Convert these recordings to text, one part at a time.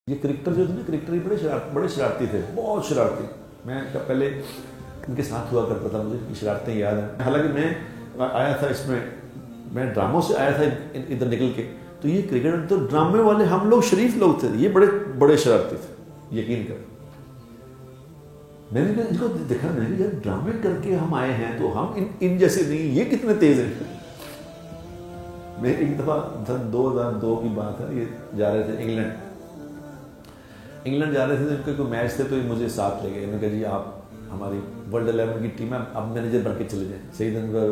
یہ کرکٹر جو تھے نا، کرکٹر بڑے شرارتی تھے، بہت شرارتی. میں پہلے ان کے ساتھ ہوا کرتا تھا، مجھے ان کی شرارتیں یاد ہیں. حالانکہ میں آیا تھا اس میں ڈراموں سے آیا تھا ادھر نکل کے، تو یہ کرکٹ تو ڈرامے والے ہم لوگ شریف لوگ تھے، یہ بڑے شرارتی تھے، یقین کر. میں نے ان کو دیکھا، میں نے کہا ڈرامے کر کے ہم آئے ہیں تو ہم ان جیسے نہیں، یہ کتنے تیز ہیں. میں ایک دفعہ 2002 کی بات ہے، یہ جا رہے تھے انگلینڈ جا رہے تھے، ان کے کوئی میچ تھے تو یہ مجھے ساتھ لے گئے. انہوں نے کہا جی آپ ہماری ورلڈ 11 کی ٹیم ہے، اب مینیجر بن کے چلے جائیں. سعید انور،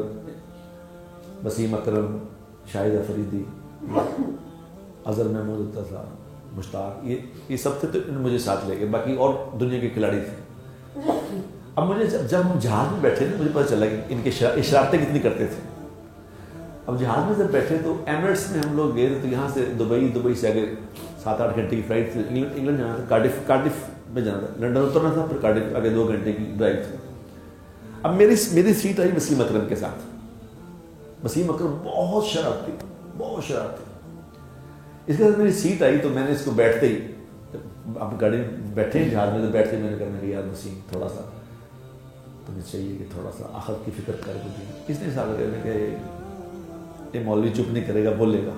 وسیم اکرم، شاہد افریدی، اظہر محمود ہوتا تھا، مشتاق، یہ سب تھے. تو انہوں نے مجھے ساتھ لے گئے، باقی اور دنیا کے کھلاڑی تھے. اب مجھے جب ہم جہاز میں بیٹھے مجھے پتہ چلا کہ ان کی اشارتیں کتنی کرتے تھے. اب جہاز میں جب بیٹھے تو ایمریٹس میں ہم لوگ گئے، تو یہاں سے دبئی سے آگے 7-8 گھنٹے کی فلائٹ تھی. انگلینڈ جانا تھا، کارڈف میں جانا تھا، لنڈن اترنا تھا، پھر کارڈف آگے 2 گھنٹے کی ڈرائیو تھی. اب میری سیٹ آئی وسیم اکرم کے ساتھ. وسیم اکرم بہت شرارتی. اس کے ساتھ میری سیٹ آئی تو میں نے اس کو بیٹھتے ہی، اب گاڑی میں بیٹھے جہاز میں، تو بیٹھتے میں نے کہا کہ یار وسیم تھوڑا سا تمہیں چاہیے کہ تھوڑا سا آخرت کی فکر کر دیں. اس نے ساتھ کہنے کہ یہ مولوی چپ نہیں کرے گا، بولے گا،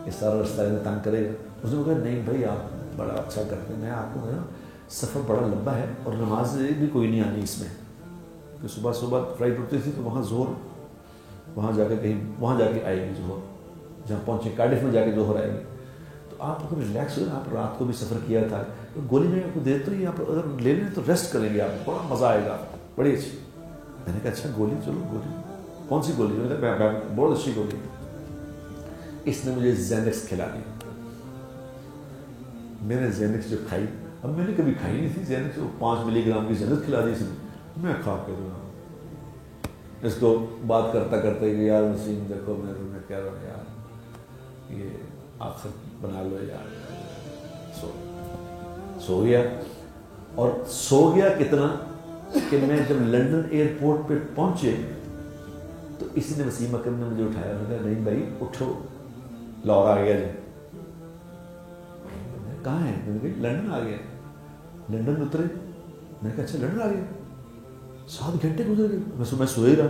یہ سارا رستہ انہیں تنگ کرے گا. اس نے کہا نہیں بھائی آپ بڑا اچھا کرتے ہیں، میں آپ کو نا سفر بڑا لمبا ہے اور نماز بھی کوئی نہیں آنی اس میں، کہ صبح فلائٹ اٹھتی تھی تو وہاں جا کے آئے گی ظہر، جہاں پہنچے کارڈف میں جا کے ظہر آئے گی. تو آپ اگر ریلیکس ہوئے، آپ رات کو بھی سفر کیا تھا، گولی میں آپ کو دے تو ہی آپ اگر لے لیں تو ریسٹ کریں گے، آپ بڑا مزہ آئے گا، بڑی اچھی. میں نے کہا اچھا گولی، چلو گولی کون سی گولی؟ میں نے کہا بہت اچھی گولی. اس نے مجھے زینکس کھلا دی. میں نے زینکس جو کھائی، اب میں نے کبھی کھائی نہیں تھی زینکس، 5 ملی گرام کی زینکس کھلا دی. میں کھا کے اس کو بات کرتا کہ یار وسیم دیکھو، میں کہہ رہا ہوں یار یہ آخر بنا لو یار. سو گیا کتنا کہ میں جب لنڈن ایئرپورٹ پہ پہنچے تو اس نے وسیم اکرم نے مجھے اٹھایا. میں نے کہا نہیں بھائی اٹھو، لاہور آ گیا جی. کہاں ہے؟ میں نے کہا لنڈن آ گیا. لنڈن اترے. میں نے کہا اچھا لنڈن آ گیا. 7 گھنٹے گزر گئے، میں سوئے رہا.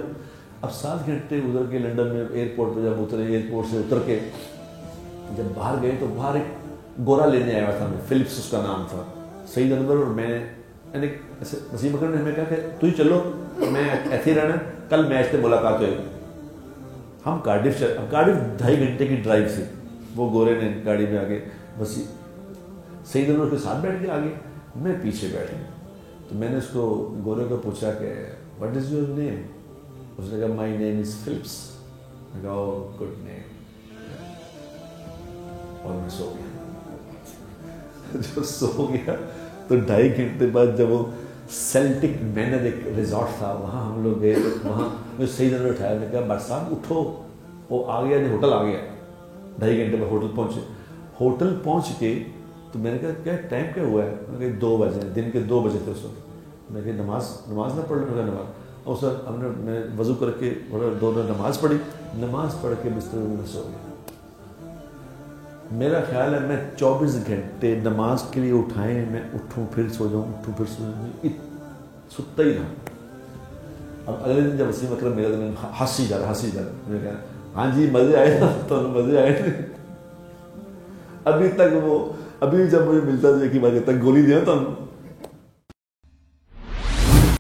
اب 7 گھنٹے گزر کے لنڈن میں ایئرپورٹ پہ جب اترے، ایئرپورٹ سے اتر کے جب باہر گئے تو باہر ایک گورا لینے آیا تھا، میں فلپس اس کا نام تھا. سعید انور اور میں، یعنی وسیم اکرم نے ہمیں کہا کہ تو ہی چلو، میں ایسے ہی رہنا، کل میچ سے ملاقات ہوئے. ہم کارڈف 2.5 گھنٹے کی ڈرائیو سے، وہ گورے نے گاڑی میں آگے، بس سعید انور کے ساتھ بیٹھ کے آگے، میں پیچھے بیٹھ گیا. تو میں نے اس کو گورے کو پوچھا کہ واٹ از یور نیم؟ اس نے کہا مائی نیم از فلپس. میں کہا او گڈ نیم. اور میں سو گیا. جب سو گیا تو 2.5 گھنٹے بعد جب وہ سیلٹک مینر ایک ریزورٹ تھا، وہاں ہم لوگ گئے. وہاں میں سعید انور اٹھایا، میں کہا بٹ صاحب اٹھو. وہ آ گیا نہیں، ہوٹل آ گیا. 2.5 گھنٹے بعد ہوٹل پہنچے. ہوٹل پہنچ کے تو میں نے کہا کیا ٹائم کیا ہوا ہے؟ میں نے کہا 2 بجے، دن کے 2 بجے تھے اس وقت. میں نے کہا نماز نہ پڑھ لوں؟ میں کہا نماز. اور سر ہم نے، میں وضو کر کے دونوں نماز پڑھی. نماز پڑھ کے بستر میں سو گیا. میرا خیال ہے میں 24 گھنٹے نماز کے لیے اٹھائیں، میں اٹھوں پھر سو جاؤں، اٹھوں پھر سو جاؤں، ستا ہی رہا. اب اگلے دن جب وسیم اکرم میرا، میں ہنسی جا رہا. میں نے کہا ہاں جی مزے آئے نا؟ تو مزے آئے. ابھی تک وہ، ابھی جب مجھے ملتا تو ایک ہی بات کہتا، گولی دیا تو